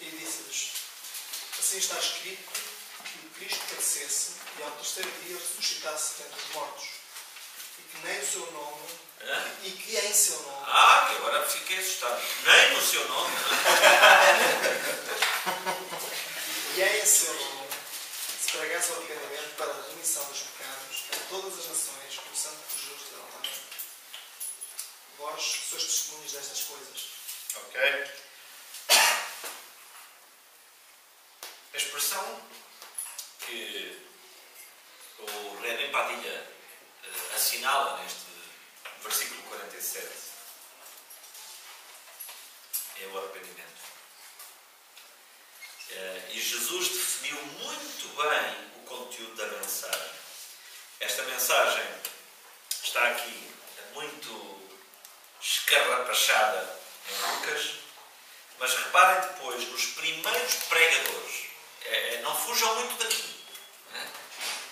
e disse-lhes: assim está escrito que o Cristo padecesse e ao terceiro dia ressuscitasse dentre os mortos, e que nem o seu nome, e que em seu nome. Que agora fiquei assustado. Nem no seu nome. E em seu nome se pregasse o arrependimento para a remissão dos pecados a todas as nações, começando por Jerusalém. Vós sois testemunhos destas coisas. Ok. A expressão que o René Padilha assinala neste versículo 47 é o arrependimento. E Jesus definiu muito bem o conteúdo da mensagem. Esta mensagem está aqui muito escarrapachada em Lucas, mas reparem depois nos primeiros pregadores. Não fujam muito daqui.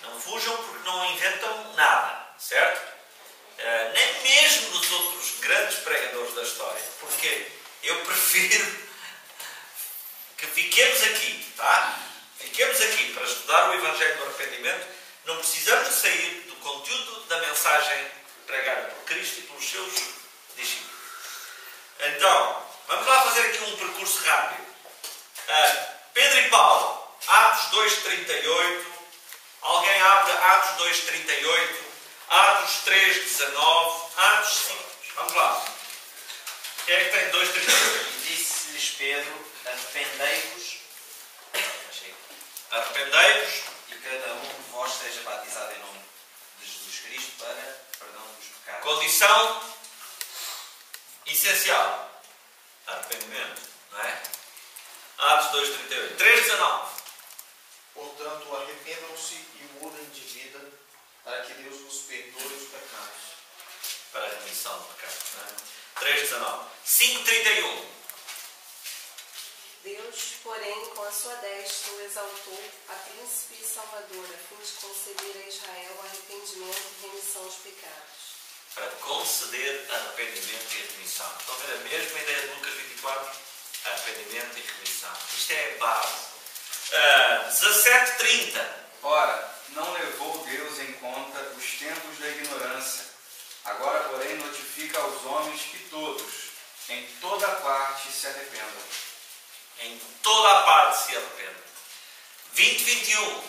Não fujam porque não inventam nada, certo? Nem mesmo nos outros grandes pregadores da história. Porque eu prefiro que fiquemos aqui, tá? Fiquemos aqui para estudar o Evangelho do Arrependimento. Não precisamos de sair do conteúdo da mensagem pregada por Cristo e pelos seus discípulos. Então, vamos lá fazer aqui um percurso rápido. Pedro e Paulo, Atos 2:38. Alguém abre Atos 2:38, Atos 3:19, Atos 5. Vamos lá. Quem é que tem 2:38? Disse-lhes Pedro: arrependei-vos. Arrependei-vos. E cada um de vós seja batizado em nome de Jesus Cristo para perdão dos pecados. Condição essencial. Arrependimento. Não é? Atos 2:38. 3:19. Portanto, arrependam-se e mudem de vida, para que Deus vos perdoe os pecados. Para a remissão de pecados. Não é? 3:19. 5:31. Deus, porém, com a sua destra o exaltou a príncipe e salvador, a fim de conceder a Israel arrependimento e remissão dos pecados. Para conceder arrependimento e remissão. Estão a ver a mesma ideia de Lucas 24? Arrependimento e remissão. Isto é a base. 17:30. Ora, não levou Deus em conta os tempos da ignorância. Agora, porém, notifica aos homens que todos, em toda parte, se arrependam. Em toda a parte se arrependam. 20:21.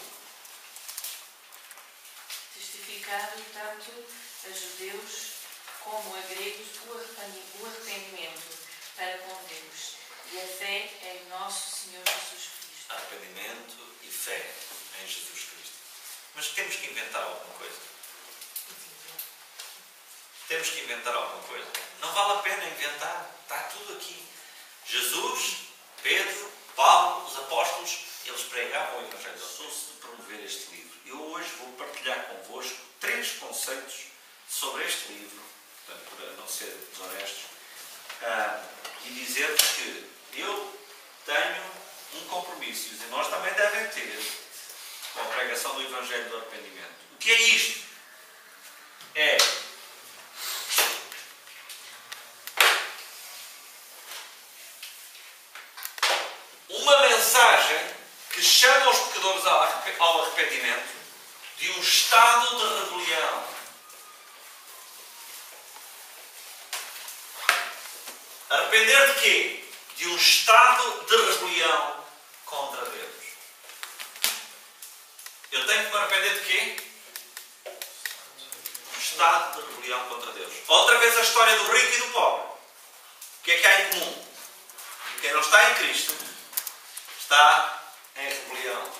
Testificando tanto a judeus como a gregos o arrependimento para com Deus e a fé em nosso Senhor Jesus Cristo. Arrependimento e fé em Jesus Cristo. Mas temos que inventar alguma coisa. Temos que inventar alguma coisa. Não vale a pena inventar. Está tudo aqui. Jesus, Pedro, Paulo, os apóstolos, eles pregavam o Evangelho. Eu sou de promover este livro. Eu hoje vou partilhar convosco 3 conceitos sobre este livro, portanto, para não ser desonestos, e dizer-vos que eu tenho um compromisso, e os irmãos também devem ter, com a pregação do Evangelho do Arrependimento. O que é isto? É uma mensagem que chama os pecadores ao arrependimento de um estado de rebelião. Arrepender de quê? De um estado de rebelião contra Deus. Eu tenho que me arrepender de quê? Um estado de rebelião contra Deus. Outra vez a história do rico e do pobre. O que é que há em comum? Quem não está em Cristo está em rebelião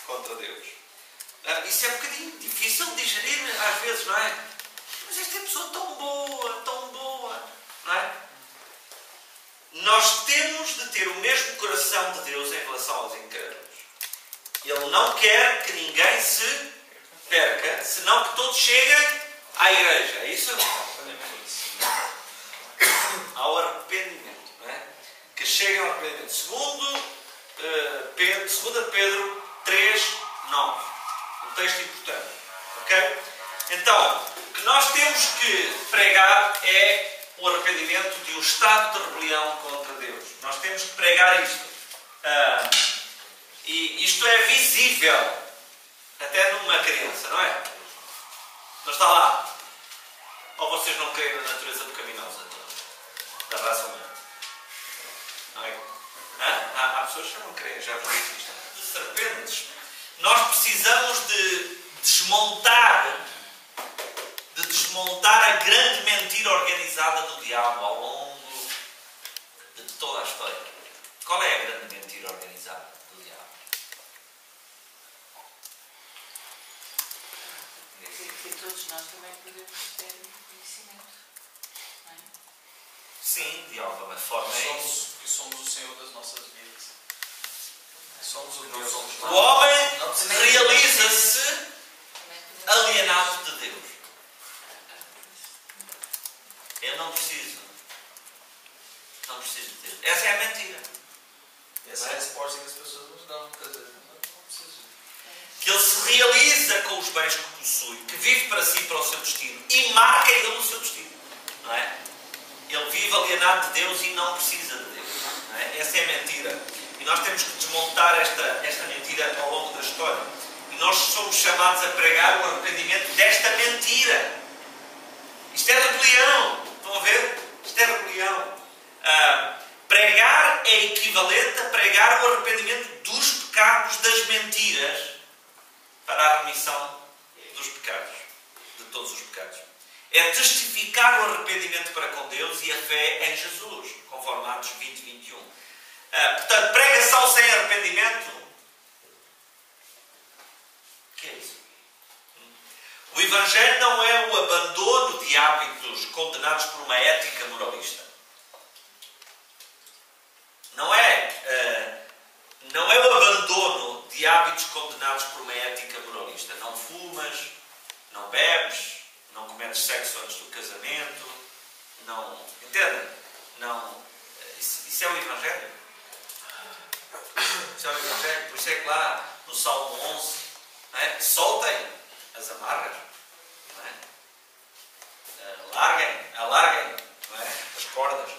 contra Deus. Isso é um bocadinho difícil de digerir às vezes, não é? Mas esta é pessoa tão boa, não é? Nós temos de ter o mesmo coração de Deus em relação aos incrédulos. Ele não quer que ninguém se perca, senão que todos cheguem à igreja. É isso? Ao arrependimento, não é? Que cheguem ao arrependimento. Segundo Pedro 3:9. Um texto importante. Ok? Então, o que nós temos que pregar é o arrependimento de um estado de rebelião contra Deus. Nós temos que pregar isto. E isto é visível até numa criança, não é? Não está lá? Ou vocês não creem na natureza pecaminosa da raça humana? Não é? Há pessoas que não creem, já vi isto. De serpentes. Nós precisamos de desmontar a grande mentira organizada do diabo ao longo de toda a história. Qual é a grande mentira organizada do diabo? Que todos nós também podemos ter conhecimento, não é? Sim, de alguma forma é isso. Que somos o Senhor das nossas vidas. Somos o que não somos O nada. homem realiza-se alienado de Deus. Eu não preciso de Deus. Essa é a mentira. Essa é a resposta que as pessoas nos dão muitas vezes. Não preciso. Que ele se realiza com os bens que possui, que vive para si, para o seu destino, e marca ele o seu destino. Não é? Ele vive alienado de Deus e não precisa de Deus. Não é? Essa é a mentira. E nós temos que desmontar esta mentira ao longo da história. E nós somos chamados a pregar o arrependimento desta mentira. Isto é rebelião. Estão a ver? Isto é rebelião. Pregar é equivalente a pregar o arrependimento dos pecados, das mentiras, para a remissão dos pecados, de todos os pecados. É testificar o arrependimento para com Deus e a fé em Jesus, conforme Atos 20, 21. Portanto, pregação sem arrependimento, o que é isso? O Evangelho não é o abandono de hábitos condenados por uma ética moralista. Não é o abandono de hábitos condenados por uma ética moralista. Não fumas, não bebes, não cometes sexo antes do casamento, não... Entendem? Não... Isso é o Evangelho. Isso é o Evangelho. Por isso é que lá no Salmo 11, não é? Soltem as amarras, não é? Alarguem, não é? As cordas.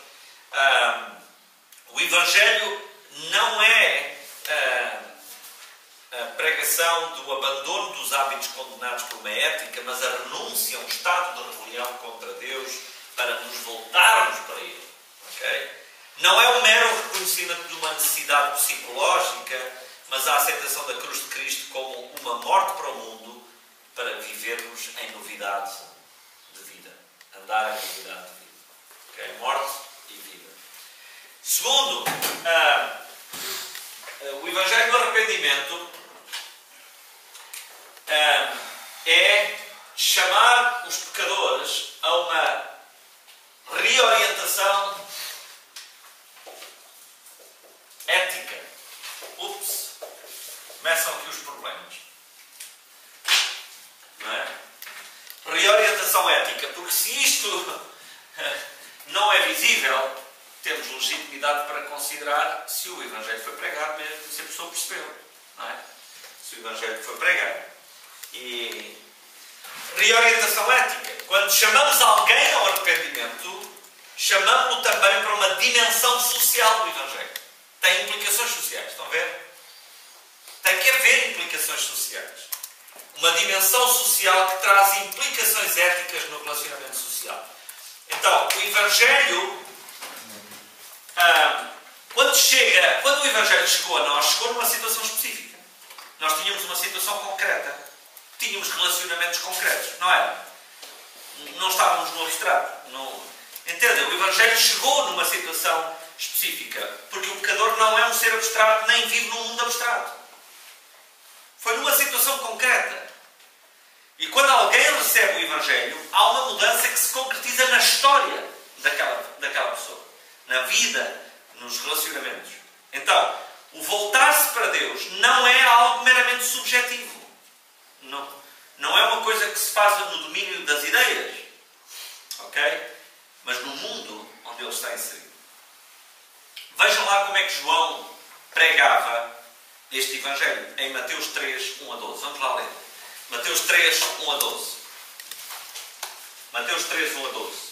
O Evangelho não é a pregação do abandono dos hábitos condenados por uma ética, mas a renúncia a um estado de rebelião contra Deus para nos voltarmos para Ele. Okay? Não é um mero reconhecimento de uma necessidade psicológica, mas a aceitação da cruz de Cristo como uma morte para o mundo para vivermos em novidade de vida. Andar em novidade de vida. Okay? Morte e vida. Segundo, o Evangelho do Arrependimento é chamar os pecadores a uma reorientação ética. Começam aqui os problemas. Não é? Reorientação ética, porque se isto não é visível, temos legitimidade para considerar se o Evangelho foi pregado mesmo, se a pessoa percebeu. Não é? Se o Evangelho foi pregado. E reorientação ética. Quando chamamos alguém ao arrependimento, chamamos-lo também para uma dimensão social do Evangelho. Tem implicações sociais, estão a ver? Tem que haver implicações sociais. Uma dimensão social que traz implicações éticas no relacionamento social. Então, o Evangelho, quando o Evangelho chegou a nós, chegou numa situação específica. Nós tínhamos uma situação concreta. Tínhamos relacionamentos concretos, não é? Não estávamos no abstrato. Entendem? O Evangelho chegou numa situação específica, porque o pecador não é um ser abstrato, nem vive num mundo abstrato. Foi numa situação concreta. E quando alguém recebe o Evangelho, há uma mudança que se concretiza na história daquela pessoa. Na vida, nos relacionamentos. Então, o voltar-se para Deus não é algo meramente subjetivo. Não é uma coisa que se faz no domínio das ideias. Ok? Mas no mundo onde ele está inserido. Vejam lá como é que João pregava este Evangelho. Em Mateus 3, 1 a 12. Vamos lá ler. Mateus 3, 1 a 12. Mateus 3, 1 a 12.